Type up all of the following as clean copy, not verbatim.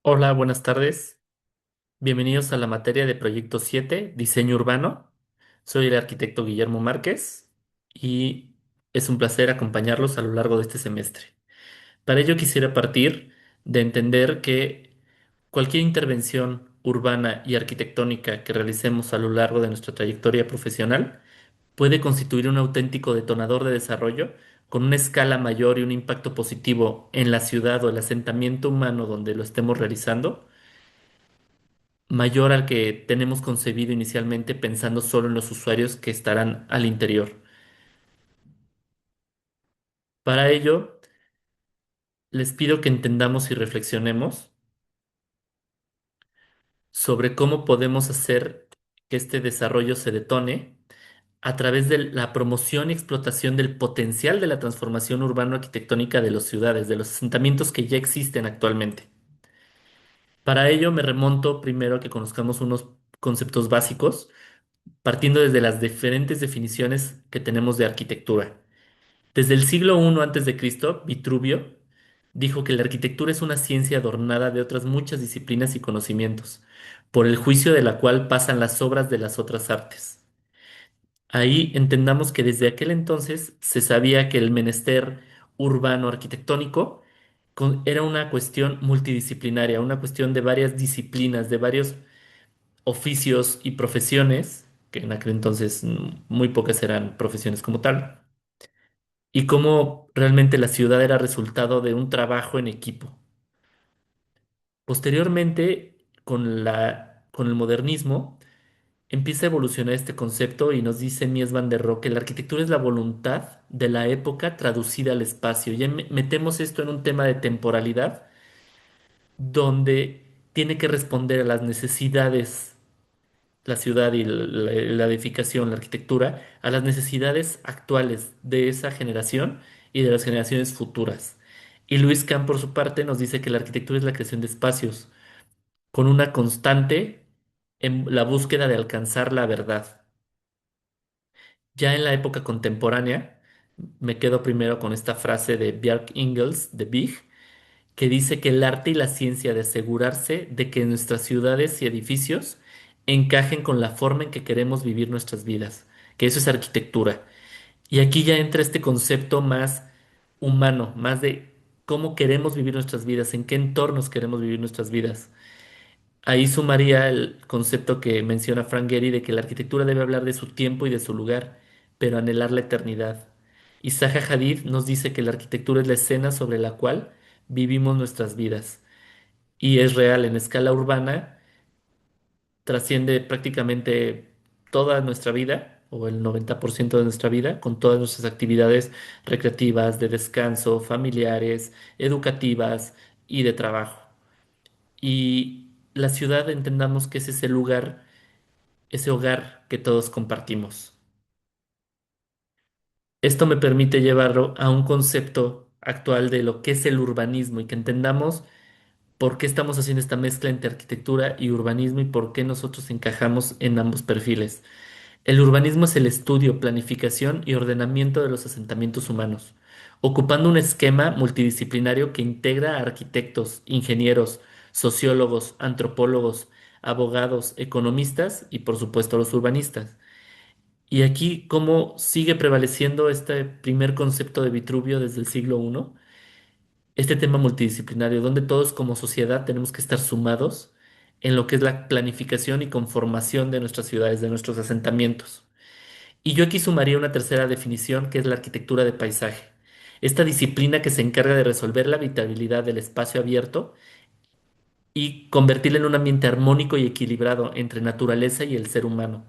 Hola, buenas tardes. Bienvenidos a la materia de Proyecto 7, Diseño Urbano. Soy el arquitecto Guillermo Márquez y es un placer acompañarlos a lo largo de este semestre. Para ello quisiera partir de entender que cualquier intervención urbana y arquitectónica que realicemos a lo largo de nuestra trayectoria profesional puede constituir un auténtico detonador de desarrollo con una escala mayor y un impacto positivo en la ciudad o el asentamiento humano donde lo estemos realizando mayor al que tenemos concebido inicialmente pensando solo en los usuarios que estarán al interior. Para ello, les pido que entendamos y reflexionemos sobre cómo podemos hacer que este desarrollo se detone a través de la promoción y explotación del potencial de la transformación urbano-arquitectónica de las ciudades, de los asentamientos que ya existen actualmente. Para ello me remonto primero a que conozcamos unos conceptos básicos, partiendo desde las diferentes definiciones que tenemos de arquitectura. Desde el siglo I antes de Cristo, Vitruvio dijo que la arquitectura es una ciencia adornada de otras muchas disciplinas y conocimientos, por el juicio de la cual pasan las obras de las otras artes. Ahí entendamos que desde aquel entonces se sabía que el menester urbano arquitectónico era una cuestión multidisciplinaria, una cuestión de varias disciplinas, de varios oficios y profesiones, que en aquel entonces muy pocas eran profesiones como tal, y cómo realmente la ciudad era resultado de un trabajo en equipo. Posteriormente, con el modernismo, empieza a evolucionar este concepto y nos dice Mies van der Rohe que la arquitectura es la voluntad de la época traducida al espacio. Ya metemos esto en un tema de temporalidad, donde tiene que responder a las necesidades, la ciudad y la edificación, la arquitectura, a las necesidades actuales de esa generación y de las generaciones futuras. Y Luis Kahn, por su parte, nos dice que la arquitectura es la creación de espacios, con una constante en la búsqueda de alcanzar la verdad. Ya en la época contemporánea, me quedo primero con esta frase de Bjarke Ingels, de Big, que dice que el arte y la ciencia de asegurarse de que nuestras ciudades y edificios encajen con la forma en que queremos vivir nuestras vidas, que eso es arquitectura. Y aquí ya entra este concepto más humano, más de cómo queremos vivir nuestras vidas, en qué entornos queremos vivir nuestras vidas. Ahí sumaría el concepto que menciona Frank Gehry de que la arquitectura debe hablar de su tiempo y de su lugar, pero anhelar la eternidad. Y Zaha Hadid nos dice que la arquitectura es la escena sobre la cual vivimos nuestras vidas. Y es real, en escala urbana, trasciende prácticamente toda nuestra vida, o el 90% de nuestra vida, con todas nuestras actividades recreativas, de descanso, familiares, educativas y de trabajo. Y la ciudad entendamos que es ese lugar, ese hogar que todos compartimos. Esto me permite llevarlo a un concepto actual de lo que es el urbanismo y que entendamos por qué estamos haciendo esta mezcla entre arquitectura y urbanismo y por qué nosotros encajamos en ambos perfiles. El urbanismo es el estudio, planificación y ordenamiento de los asentamientos humanos, ocupando un esquema multidisciplinario que integra a arquitectos, ingenieros, sociólogos, antropólogos, abogados, economistas y por supuesto los urbanistas. Y aquí cómo sigue prevaleciendo este primer concepto de Vitruvio desde el siglo I, este tema multidisciplinario, donde todos como sociedad tenemos que estar sumados en lo que es la planificación y conformación de nuestras ciudades, de nuestros asentamientos. Y yo aquí sumaría una tercera definición que es la arquitectura de paisaje. Esta disciplina que se encarga de resolver la habitabilidad del espacio abierto y convertirla en un ambiente armónico y equilibrado entre naturaleza y el ser humano.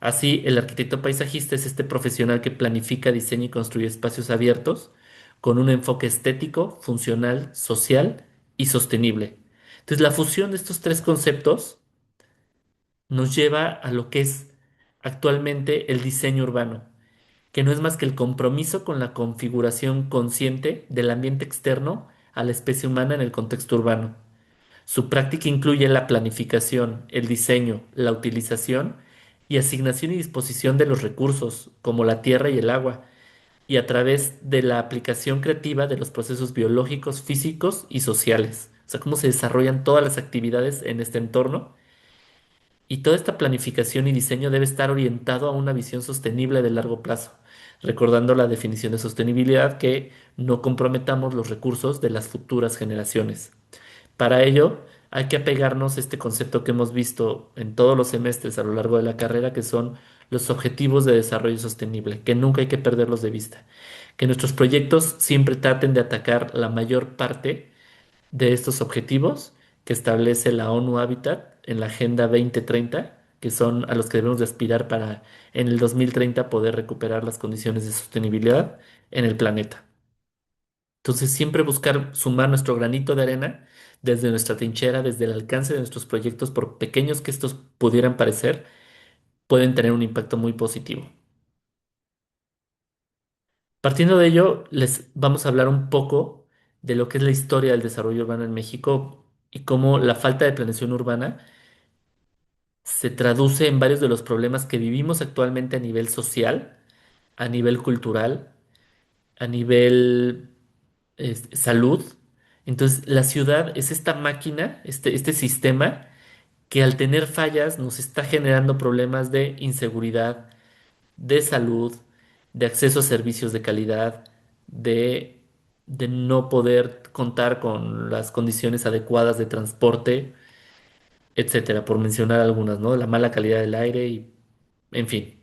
Así, el arquitecto paisajista es este profesional que planifica, diseña y construye espacios abiertos con un enfoque estético, funcional, social y sostenible. Entonces, la fusión de estos tres conceptos nos lleva a lo que es actualmente el diseño urbano, que no es más que el compromiso con la configuración consciente del ambiente externo a la especie humana en el contexto urbano. Su práctica incluye la planificación, el diseño, la utilización y asignación y disposición de los recursos, como la tierra y el agua, y a través de la aplicación creativa de los procesos biológicos, físicos y sociales. o sea, cómo se desarrollan todas las actividades en este entorno. Y toda esta planificación y diseño debe estar orientado a una visión sostenible de largo plazo, recordando la definición de sostenibilidad que no comprometamos los recursos de las futuras generaciones. Para ello, hay que apegarnos a este concepto que hemos visto en todos los semestres a lo largo de la carrera, que son los objetivos de desarrollo sostenible, que nunca hay que perderlos de vista. Que nuestros proyectos siempre traten de atacar la mayor parte de estos objetivos que establece la ONU Habitat en la Agenda 2030, que son a los que debemos de aspirar para en el 2030 poder recuperar las condiciones de sostenibilidad en el planeta. Entonces, siempre buscar sumar nuestro granito de arena desde nuestra trinchera, desde el alcance de nuestros proyectos, por pequeños que estos pudieran parecer, pueden tener un impacto muy positivo. Partiendo de ello, les vamos a hablar un poco de lo que es la historia del desarrollo urbano en México y cómo la falta de planeación urbana se traduce en varios de los problemas que vivimos actualmente a nivel social, a nivel cultural, a nivel salud. Entonces, la ciudad es esta máquina, este sistema que al tener fallas nos está generando problemas de inseguridad, de salud, de acceso a servicios de calidad, de, de no poder contar con las condiciones adecuadas de transporte, etcétera, por mencionar algunas, ¿no? La mala calidad del aire y, en fin.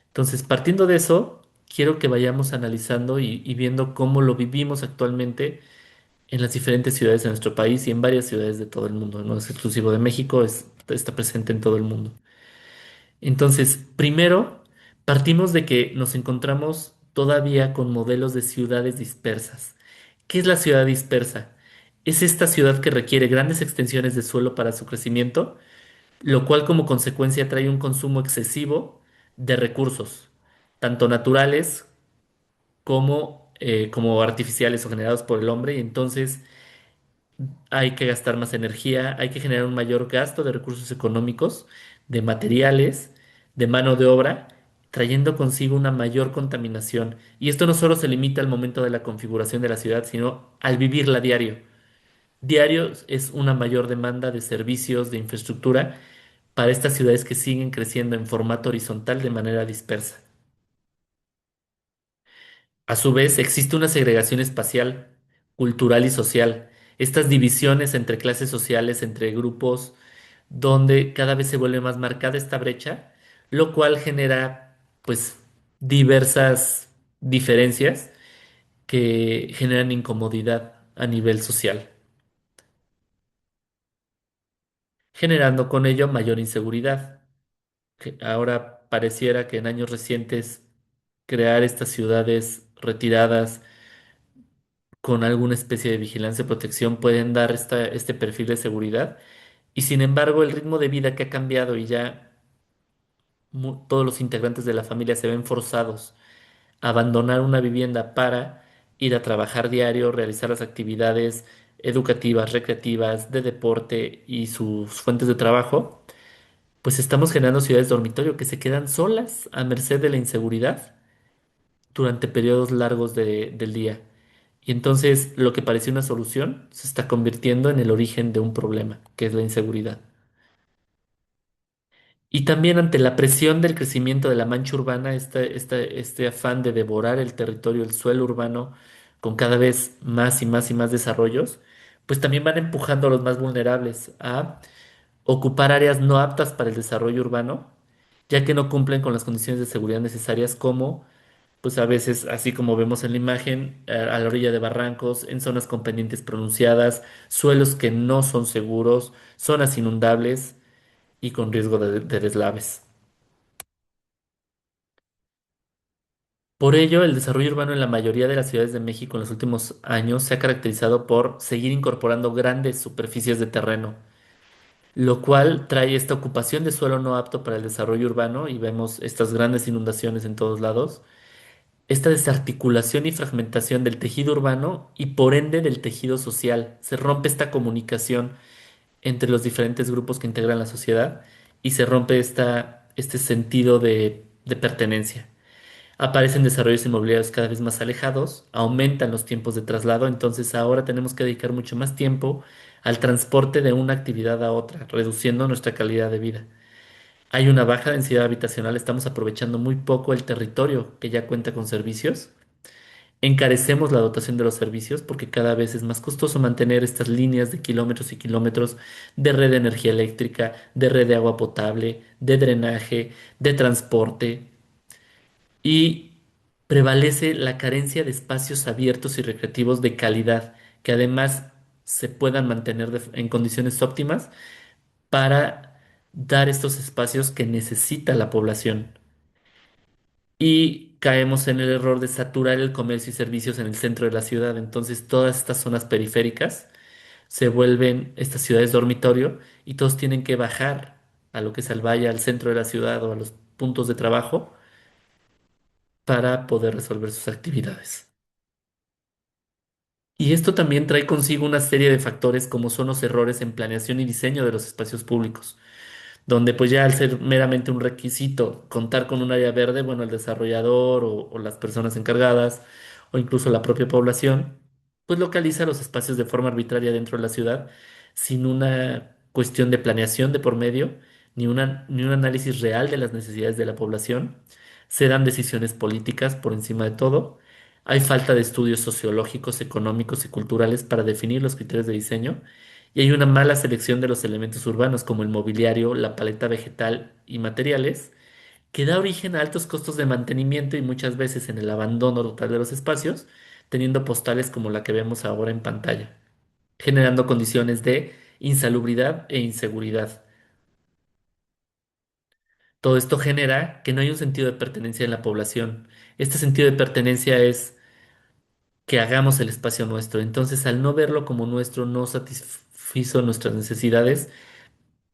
Entonces, partiendo de eso, quiero que vayamos analizando y viendo cómo lo vivimos actualmente en las diferentes ciudades de nuestro país y en varias ciudades de todo el mundo. No es exclusivo de México, está presente en todo el mundo. Entonces, primero, partimos de que nos encontramos todavía con modelos de ciudades dispersas. ¿Qué es la ciudad dispersa? Es esta ciudad que requiere grandes extensiones de suelo para su crecimiento, lo cual como consecuencia trae un consumo excesivo de recursos, tanto naturales como artificiales o generados por el hombre, y entonces hay que gastar más energía, hay que generar un mayor gasto de recursos económicos, de materiales, de mano de obra, trayendo consigo una mayor contaminación. Y esto no solo se limita al momento de la configuración de la ciudad, sino al vivirla diario. Diario es una mayor demanda de servicios, de infraestructura para estas ciudades que siguen creciendo en formato horizontal de manera dispersa. A su vez, existe una segregación espacial, cultural y social. Estas divisiones entre clases sociales, entre grupos, donde cada vez se vuelve más marcada esta brecha, lo cual genera, pues, diversas diferencias que generan incomodidad a nivel social, generando con ello mayor inseguridad. Que ahora pareciera que en años recientes crear estas ciudades retiradas con alguna especie de vigilancia o protección pueden dar este perfil de seguridad. Y sin embargo, el ritmo de vida que ha cambiado y ya todos los integrantes de la familia se ven forzados a abandonar una vivienda para ir a trabajar diario, realizar las actividades educativas, recreativas, de deporte y sus fuentes de trabajo, pues estamos generando ciudades dormitorio que se quedan solas a merced de la inseguridad durante periodos largos del día. Y entonces lo que parecía una solución se está convirtiendo en el origen de un problema, que es la inseguridad. Y también ante la presión del crecimiento de la mancha urbana, este afán de devorar el territorio, el suelo urbano, con cada vez más y más y más desarrollos, pues también van empujando a los más vulnerables a ocupar áreas no aptas para el desarrollo urbano, ya que no cumplen con las condiciones de seguridad necesarias como pues a veces, así como vemos en la imagen, a la orilla de barrancos, en zonas con pendientes pronunciadas, suelos que no son seguros, zonas inundables y con riesgo de deslaves. Por ello, el desarrollo urbano en la mayoría de las ciudades de México en los últimos años se ha caracterizado por seguir incorporando grandes superficies de terreno, lo cual trae esta ocupación de suelo no apto para el desarrollo urbano y vemos estas grandes inundaciones en todos lados, esta desarticulación y fragmentación del tejido urbano y por ende del tejido social. Se rompe esta comunicación entre los diferentes grupos que integran la sociedad y se rompe este sentido de pertenencia. Aparecen desarrollos inmobiliarios cada vez más alejados, aumentan los tiempos de traslado, entonces ahora tenemos que dedicar mucho más tiempo al transporte de una actividad a otra, reduciendo nuestra calidad de vida. Hay una baja densidad habitacional, estamos aprovechando muy poco el territorio que ya cuenta con servicios. Encarecemos la dotación de los servicios porque cada vez es más costoso mantener estas líneas de kilómetros y kilómetros de red de energía eléctrica, de red de agua potable, de drenaje, de transporte y prevalece la carencia de espacios abiertos y recreativos de calidad que además se puedan mantener en condiciones óptimas para dar estos espacios que necesita la población. Y caemos en el error de saturar el comercio y servicios en el centro de la ciudad. Entonces todas estas zonas periféricas se vuelven estas ciudades dormitorio y todos tienen que bajar a lo que es al valle, al centro de la ciudad o a los puntos de trabajo para poder resolver sus actividades. Y esto también trae consigo una serie de factores como son los errores en planeación y diseño de los espacios públicos, donde pues ya al ser meramente un requisito contar con un área verde, bueno, el desarrollador o las personas encargadas o incluso la propia población, pues localiza los espacios de forma arbitraria dentro de la ciudad sin una cuestión de planeación de por medio, ni un análisis real de las necesidades de la población. Se dan decisiones políticas por encima de todo. Hay falta de estudios sociológicos, económicos y culturales para definir los criterios de diseño y hay una mala selección de los elementos urbanos como el mobiliario, la paleta vegetal y materiales, que da origen a altos costos de mantenimiento y muchas veces en el abandono total de los espacios, teniendo postales como la que vemos ahora en pantalla, generando condiciones de insalubridad e inseguridad. Todo esto genera que no hay un sentido de pertenencia en la población. Este sentido de pertenencia es que hagamos el espacio nuestro. Entonces, al no verlo como nuestro, no satisfizo nuestras necesidades.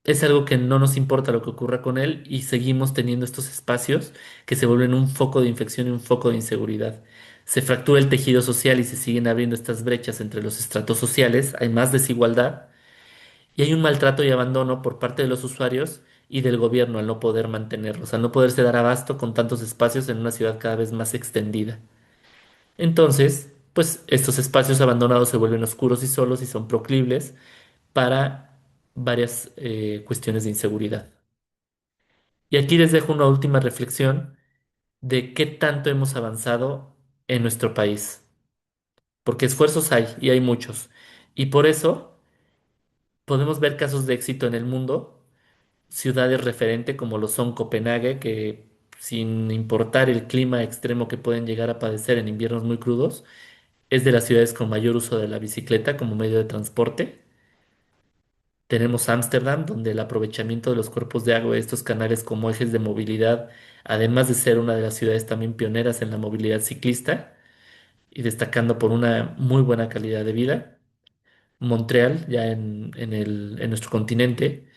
Es algo que no nos importa lo que ocurra con él y seguimos teniendo estos espacios que se vuelven un foco de infección y un foco de inseguridad. Se fractura el tejido social y se siguen abriendo estas brechas entre los estratos sociales, hay más desigualdad y hay un maltrato y abandono por parte de los usuarios y del gobierno al no poder mantenerlos, al no poderse dar abasto con tantos espacios en una ciudad cada vez más extendida. Entonces, pues estos espacios abandonados se vuelven oscuros y solos y son proclibles para varias cuestiones de inseguridad. Y aquí les dejo una última reflexión de qué tanto hemos avanzado en nuestro país, porque esfuerzos hay y hay muchos. Y por eso podemos ver casos de éxito en el mundo, ciudades referente como lo son Copenhague, que sin importar el clima extremo que pueden llegar a padecer en inviernos muy crudos, es de las ciudades con mayor uso de la bicicleta como medio de transporte. Tenemos Ámsterdam, donde el aprovechamiento de los cuerpos de agua de estos canales como ejes de movilidad, además de ser una de las ciudades también pioneras en la movilidad ciclista y destacando por una muy buena calidad de vida. Montreal, ya en nuestro continente,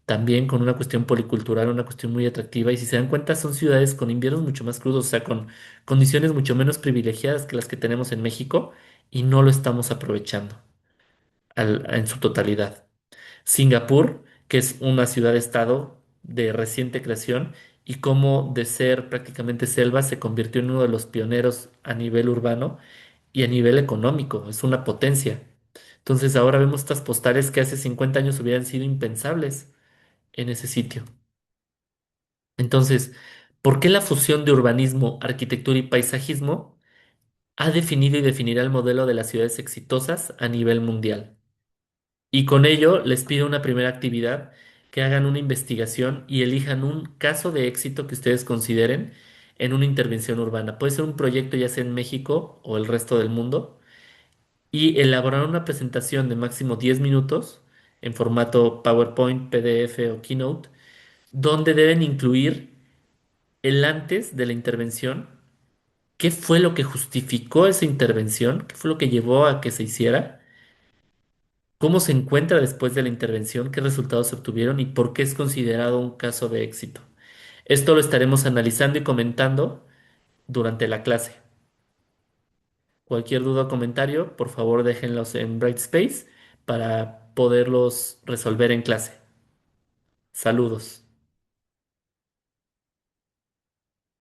también con una cuestión policultural, una cuestión muy atractiva. Y si se dan cuenta, son ciudades con inviernos mucho más crudos, o sea, con condiciones mucho menos privilegiadas que las que tenemos en México y no lo estamos aprovechando en su totalidad. Singapur, que es una ciudad-estado de reciente creación y como de ser prácticamente selva se convirtió en uno de los pioneros a nivel urbano y a nivel económico, es una potencia. Entonces ahora vemos estas postales que hace 50 años hubieran sido impensables en ese sitio. Entonces, ¿por qué la fusión de urbanismo, arquitectura y paisajismo ha definido y definirá el modelo de las ciudades exitosas a nivel mundial? Y con ello les pido una primera actividad, que hagan una investigación y elijan un caso de éxito que ustedes consideren en una intervención urbana. Puede ser un proyecto ya sea en México o el resto del mundo y elaborar una presentación de máximo 10 minutos en formato PowerPoint, PDF o Keynote, donde deben incluir el antes de la intervención, qué fue lo que justificó esa intervención, qué fue lo que llevó a que se hiciera, cómo se encuentra después de la intervención, qué resultados se obtuvieron y por qué es considerado un caso de éxito. Esto lo estaremos analizando y comentando durante la clase. Cualquier duda o comentario, por favor déjenlos en Brightspace para poderlos resolver en clase. Saludos.